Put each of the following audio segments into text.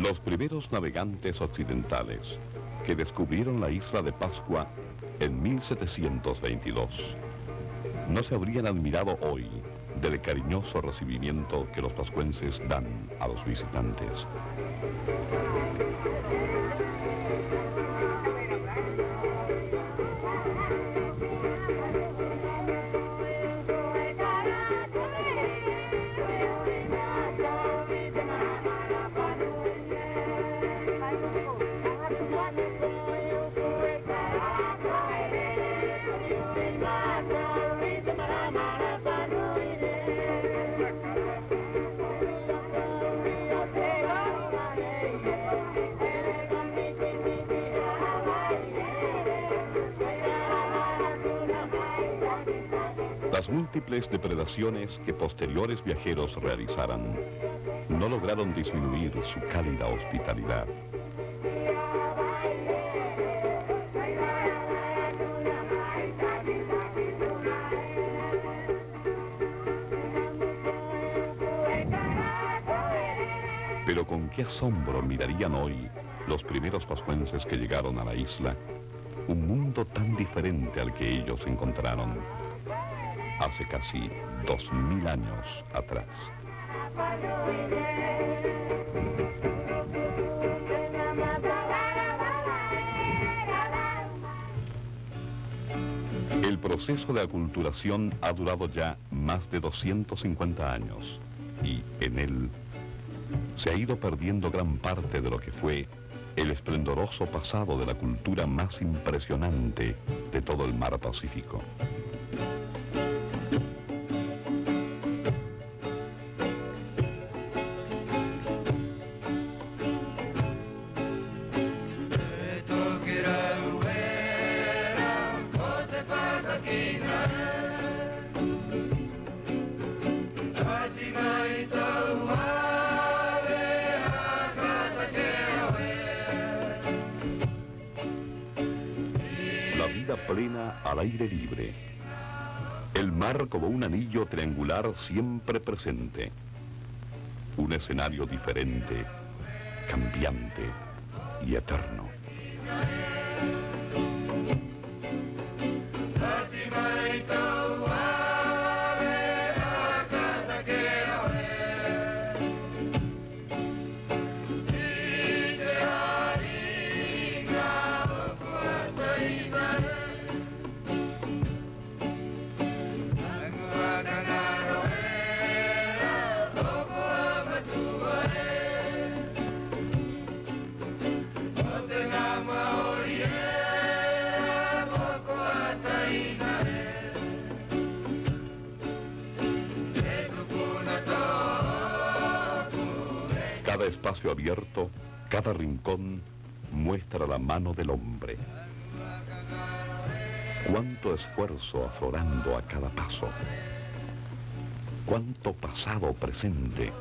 Los primeros navegantes occidentales que descubrieron la isla de Pascua en 1722 no se habrían admirado hoy del cariñoso recibimiento que los pascuenses dan a los visitantes. Las múltiples depredaciones que posteriores viajeros realizaran no lograron disminuir su cálida hospitalidad. Pero con qué asombro mirarían hoy los primeros pascuenses que llegaron a la isla un mundo tan diferente al que ellos encontraron hace casi 2000 años atrás. El proceso de aculturación ha durado ya más de 250 años y en él se ha ido perdiendo gran parte de lo que fue el esplendoroso pasado de la cultura más impresionante de todo el mar Pacífico. Plena al aire libre. El mar como un anillo triangular siempre presente. Un escenario diferente, cambiante y eterno. Cada espacio abierto, cada rincón muestra la mano del hombre. Cuánto esfuerzo aflorando a cada paso. Cuánto pasado presente.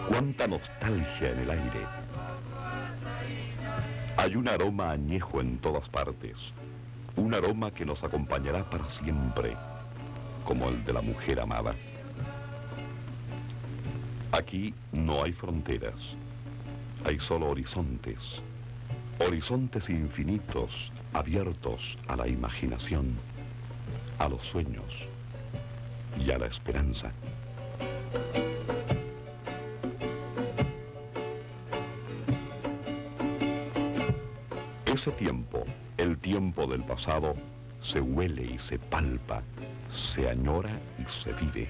Cuánta nostalgia en el aire. Hay un aroma añejo en todas partes. Un aroma que nos acompañará para siempre, como el de la mujer amada. Aquí no hay fronteras, hay solo horizontes, horizontes infinitos abiertos a la imaginación, a los sueños y a la esperanza. Ese tiempo, el tiempo del pasado, se huele y se palpa, se añora y se vive.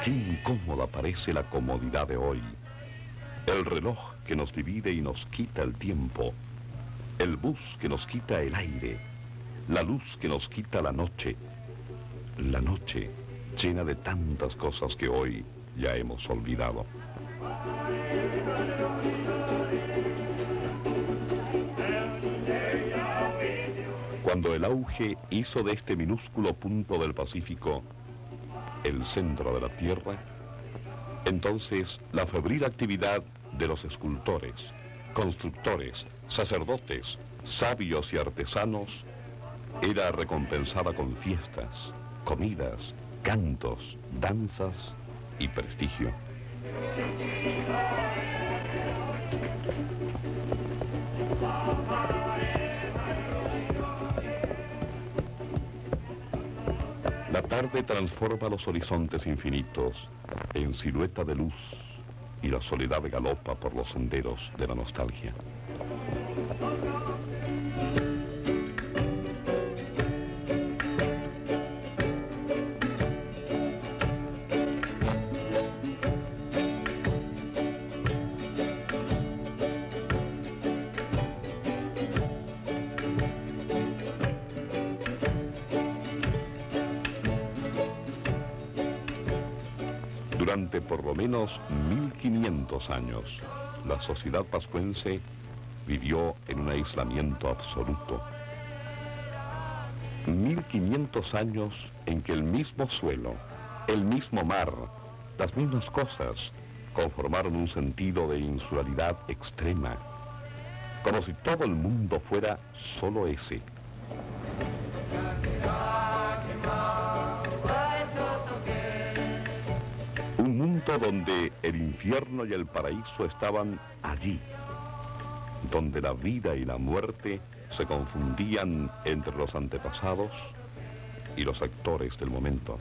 Qué incómoda parece la comodidad de hoy. El reloj que nos divide y nos quita el tiempo. El bus que nos quita el aire. La luz que nos quita la noche. La noche llena de tantas cosas que hoy ya hemos olvidado. Cuando el auge hizo de este minúsculo punto del Pacífico el centro de la Tierra, entonces la febril actividad de los escultores, constructores, sacerdotes, sabios y artesanos era recompensada con fiestas, comidas, cantos, danzas y prestigio. La tarde transforma los horizontes infinitos en silueta de luz y la soledad galopa por los senderos de la nostalgia. Durante por lo menos 1500 años, la sociedad pascuense vivió en un aislamiento absoluto. 1500 años en que el mismo suelo, el mismo mar, las mismas cosas conformaron un sentido de insularidad extrema, como si todo el mundo fuera solo ese. Un mundo donde el infierno y el paraíso estaban allí, donde la vida y la muerte se confundían entre los antepasados y los actores del momento.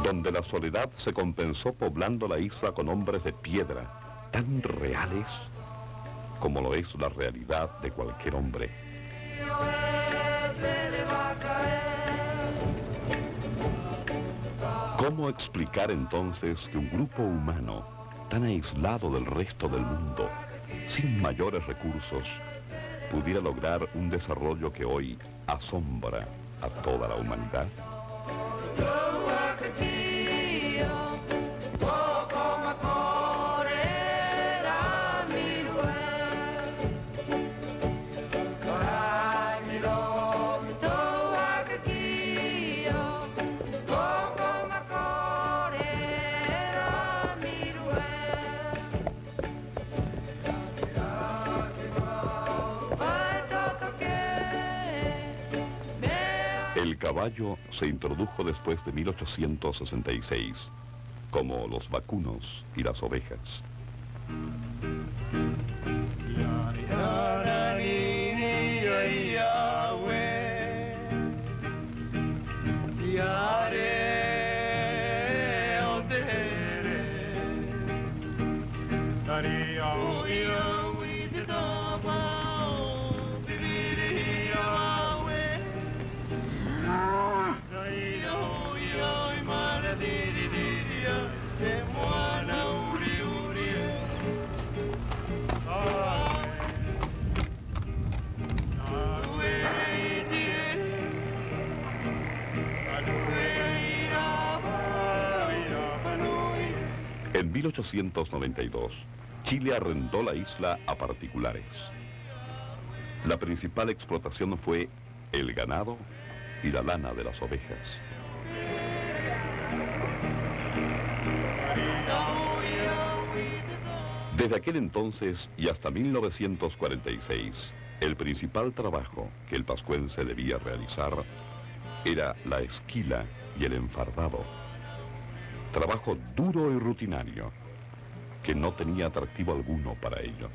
Donde la soledad se compensó poblando la isla con hombres de piedra, tan reales como lo es la realidad de cualquier hombre. ¿Cómo explicar entonces que un grupo humano tan aislado del resto del mundo, sin mayores recursos, pudiera lograr un desarrollo que hoy asombra a toda la humanidad? El caballo se introdujo después de 1866, como los vacunos y las ovejas. En 1892, Chile arrendó la isla a particulares. La principal explotación fue el ganado y la lana de las ovejas. Desde aquel entonces y hasta 1946, el principal trabajo que el pascuense debía realizar era la esquila y el enfardado. Trabajo duro y rutinario, que no tenía atractivo alguno para ellos.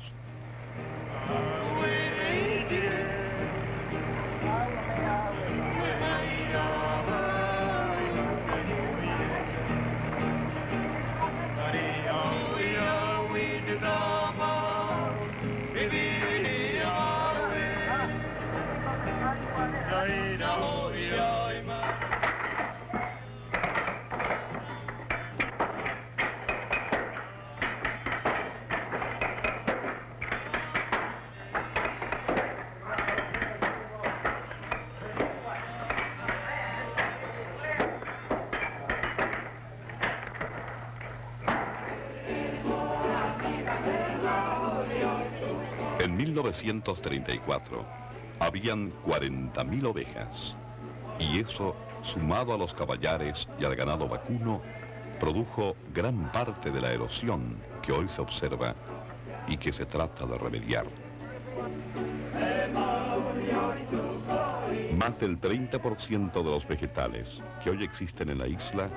1934 habían 40.000 ovejas, y eso, sumado a los caballares y al ganado vacuno, produjo gran parte de la erosión que hoy se observa y que se trata de remediar. Más del 30% de los vegetales que hoy existen en la isla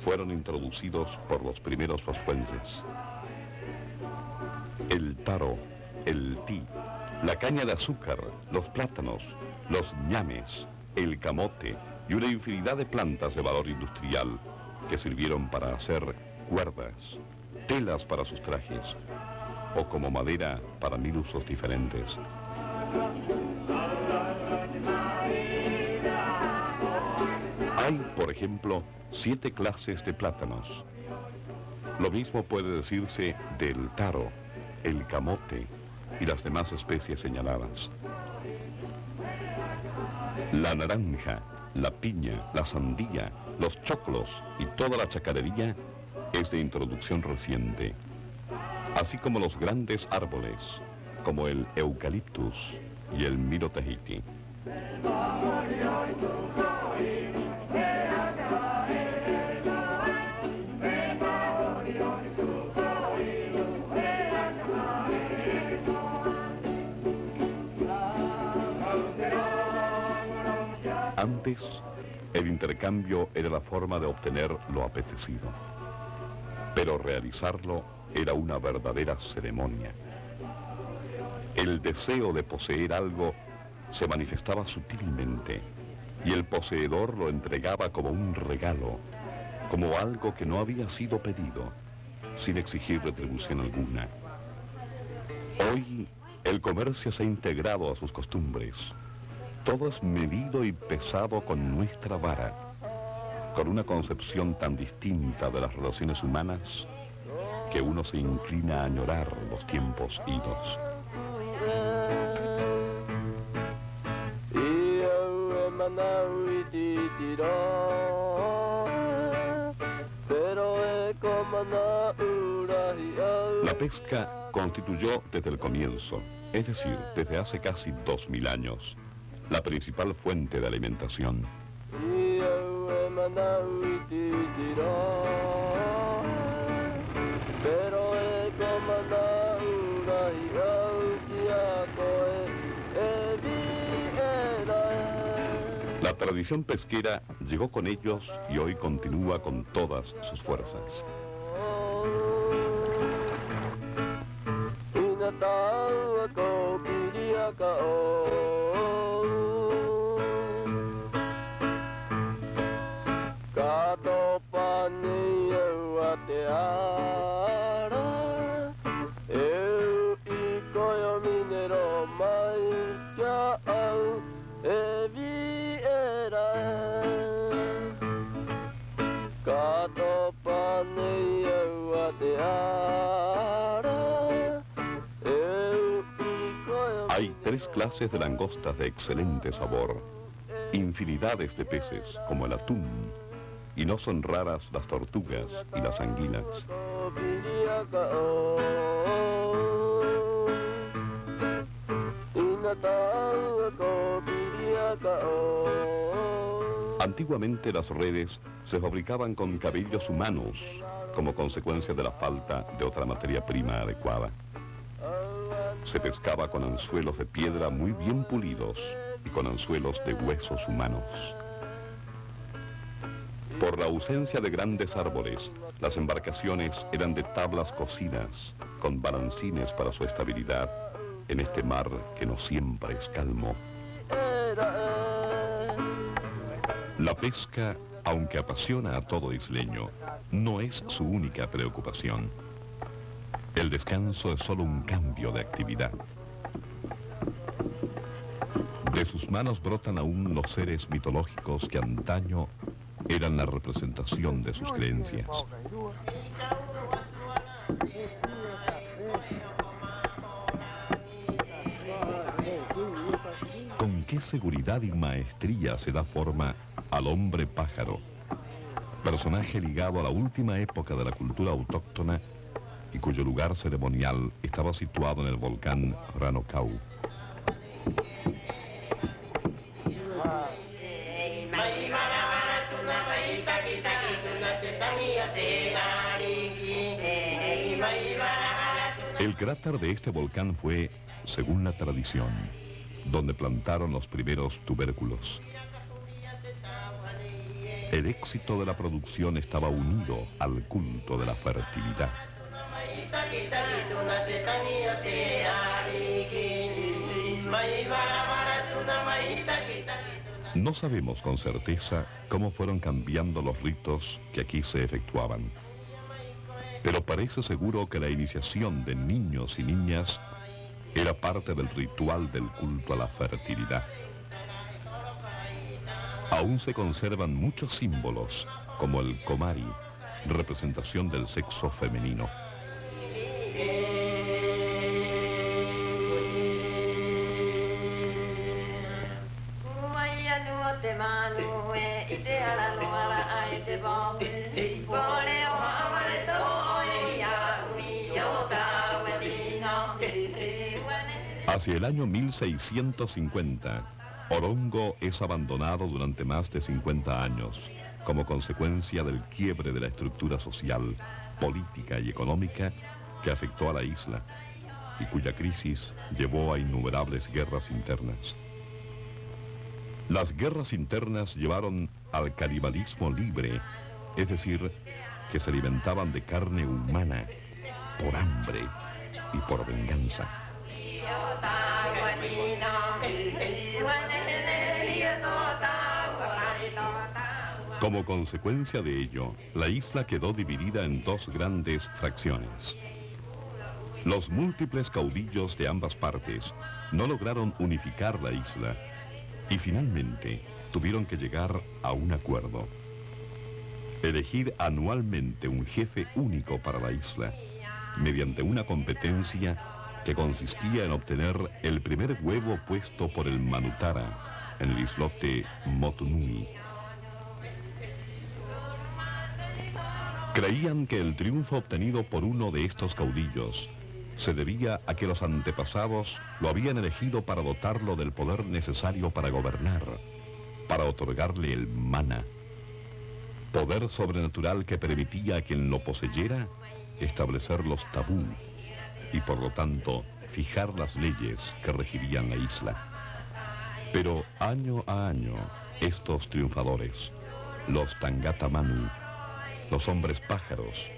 fueron introducidos por los primeros vascuenses. El taro, el tí, la caña de azúcar, los plátanos, los ñames, el camote y una infinidad de plantas de valor industrial que sirvieron para hacer cuerdas, telas para sus trajes o como madera para 1000 usos diferentes. Hay, por ejemplo, 7 clases de plátanos. Lo mismo puede decirse del taro, el camote y las demás especies señaladas. La naranja, la piña, la sandía, los choclos y toda la chacarería es de introducción reciente, así como los grandes árboles, como el eucaliptus y el miro tahiti. Antes, el intercambio era la forma de obtener lo apetecido, pero realizarlo era una verdadera ceremonia. El deseo de poseer algo se manifestaba sutilmente y el poseedor lo entregaba como un regalo, como algo que no había sido pedido, sin exigir retribución alguna. Hoy, el comercio se ha integrado a sus costumbres. Todo es medido y pesado con nuestra vara, con una concepción tan distinta de las relaciones humanas que uno se inclina a añorar los tiempos idos. La pesca constituyó desde el comienzo, es decir, desde hace casi 2000 años, la principal fuente de alimentación. La tradición pesquera llegó con ellos y hoy continúa con todas sus fuerzas. Hay 3 clases de langostas de excelente sabor, infinidades de peces como el atún, y no son raras las tortugas y las anguilas. Antiguamente las redes se fabricaban con cabellos humanos como consecuencia de la falta de otra materia prima adecuada. Se pescaba con anzuelos de piedra muy bien pulidos y con anzuelos de huesos humanos. Por la ausencia de grandes árboles, las embarcaciones eran de tablas cocidas, con balancines para su estabilidad en este mar que no siempre es calmo. La pesca, aunque apasiona a todo isleño, no es su única preocupación. El descanso es solo un cambio de actividad. De sus manos brotan aún los seres mitológicos que antaño eran la representación de sus creencias. ¿Con qué seguridad y maestría se da forma al hombre pájaro, personaje ligado a la última época de la cultura autóctona y cuyo lugar ceremonial estaba situado en el volcán Ranokau. El cráter de este volcán fue, según la tradición, donde plantaron los primeros tubérculos. El éxito de la producción estaba unido al culto de la fertilidad. No sabemos con certeza cómo fueron cambiando los ritos que aquí se efectuaban, pero parece seguro que la iniciación de niños y niñas era parte del ritual del culto a la fertilidad. Aún se conservan muchos símbolos, como el komari, representación del sexo femenino. Hacia el año 1650, Orongo es abandonado durante más de 50 años, como consecuencia del quiebre de la estructura social, política y económica que afectó a la isla y cuya crisis llevó a innumerables guerras internas. Las guerras internas llevaron al canibalismo libre, es decir, que se alimentaban de carne humana por hambre y por venganza. Como consecuencia de ello, la isla quedó dividida en dos grandes fracciones. Los múltiples caudillos de ambas partes no lograron unificar la isla y finalmente tuvieron que llegar a un acuerdo. Elegir anualmente un jefe único para la isla, mediante una competencia que consistía en obtener el primer huevo puesto por el Manutara en el islote Motunui. Creían que el triunfo obtenido por uno de estos caudillos se debía a que los antepasados lo habían elegido para dotarlo del poder necesario para gobernar, para otorgarle el mana, poder sobrenatural que permitía a quien lo poseyera establecer los tabú y por lo tanto fijar las leyes que regirían la isla. Pero año a año, estos triunfadores, los Tangata Manu, los hombres pájaros,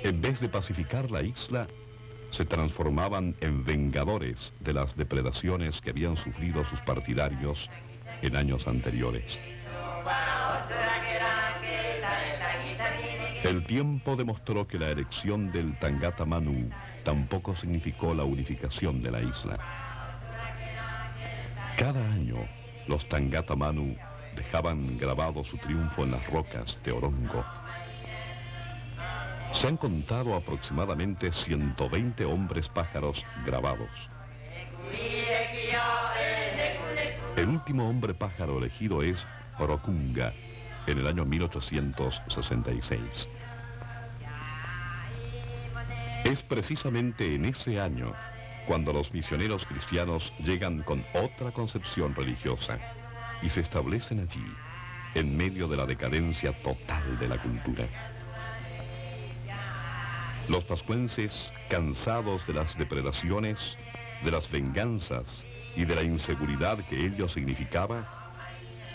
en vez de pacificar la isla, se transformaban en vengadores de las depredaciones que habían sufrido sus partidarios en años anteriores. El tiempo demostró que la elección del Tangata Manu tampoco significó la unificación de la isla. Cada año, los Tangata Manu dejaban grabado su triunfo en las rocas de Orongo. Se han contado aproximadamente 120 hombres pájaros grabados. El último hombre pájaro elegido es Orokunga, en el año 1866. Es precisamente en ese año cuando los misioneros cristianos llegan con otra concepción religiosa y se establecen allí, en medio de la decadencia total de la cultura. Los pascuenses, cansados de las depredaciones, de las venganzas y de la inseguridad que ello significaba,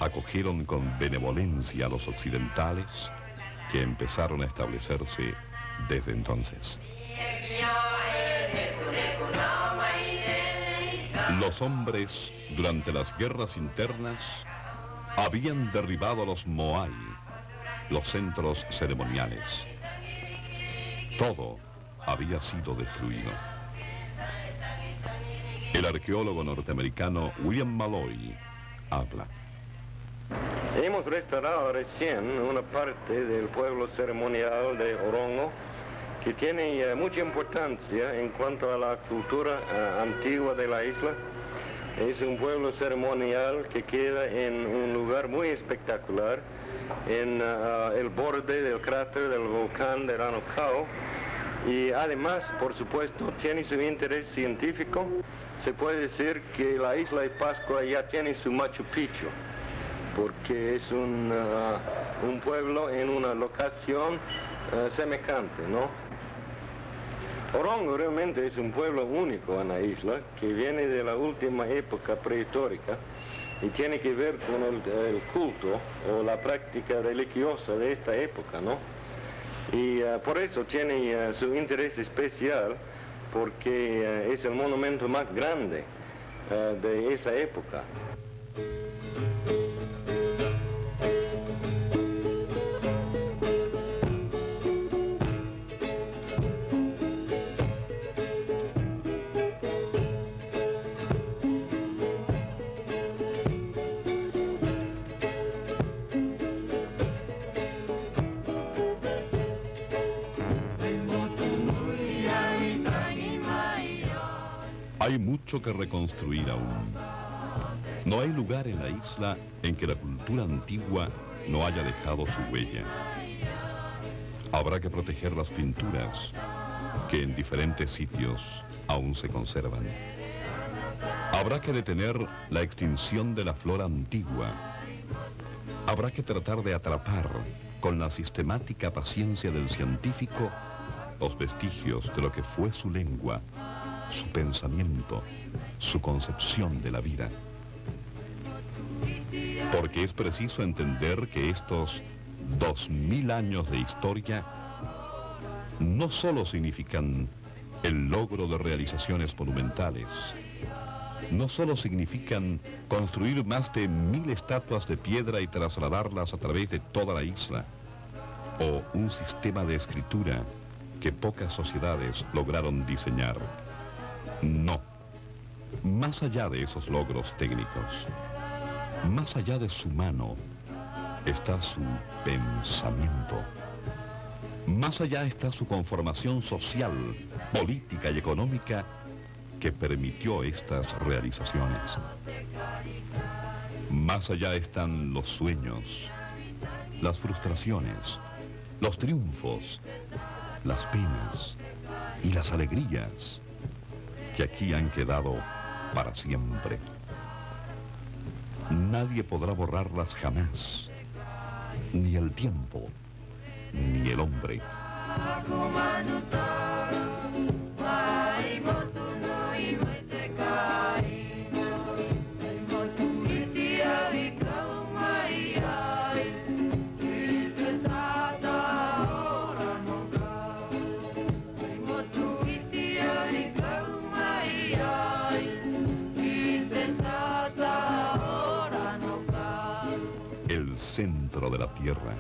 acogieron con benevolencia a los occidentales que empezaron a establecerse desde entonces. Los hombres, durante las guerras internas, habían derribado a los Moai, los centros ceremoniales. Todo había sido destruido. El arqueólogo norteamericano William Malloy habla. Hemos restaurado recién una parte del pueblo ceremonial de Orongo que tiene mucha importancia en cuanto a la cultura antigua de la isla. Es un pueblo ceremonial que queda en un lugar muy espectacular, en el borde del cráter del volcán de Ranokau, Y además, por supuesto, tiene su interés científico. Se puede decir que la isla de Pascua ya tiene su Machu Picchu, porque es un pueblo en una locación semejante, ¿no? Orongo realmente es un pueblo único en la isla, que viene de la última época prehistórica y tiene que ver con el culto o la práctica religiosa de esta época, ¿no? Y por eso tiene su interés especial, porque es el monumento más grande de esa época. Hay mucho que reconstruir aún. No hay lugar en la isla en que la cultura antigua no haya dejado su huella. Habrá que proteger las pinturas que en diferentes sitios aún se conservan. Habrá que detener la extinción de la flora antigua. Habrá que tratar de atrapar con la sistemática paciencia del científico los vestigios de lo que fue su lengua, su pensamiento, su concepción de la vida. Porque es preciso entender que estos 2000 años de historia no solo significan el logro de realizaciones monumentales, no solo significan construir más de 1000 estatuas de piedra y trasladarlas a través de toda la isla, o un sistema de escritura que pocas sociedades lograron diseñar. No. Más allá de esos logros técnicos, más allá de su mano, está su pensamiento. Más allá está su conformación social, política y económica que permitió estas realizaciones. Más allá están los sueños, las frustraciones, los triunfos, las penas y las alegrías que aquí han quedado para siempre. Nadie podrá borrarlas jamás, ni el tiempo, ni el hombre. El centro de la tierra,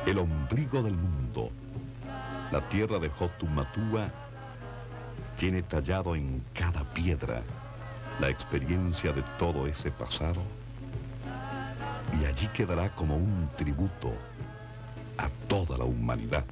el ombligo del mundo, la tierra de Jotumatua, tiene tallado en cada piedra la experiencia de todo ese pasado, y allí quedará como un tributo a toda la humanidad.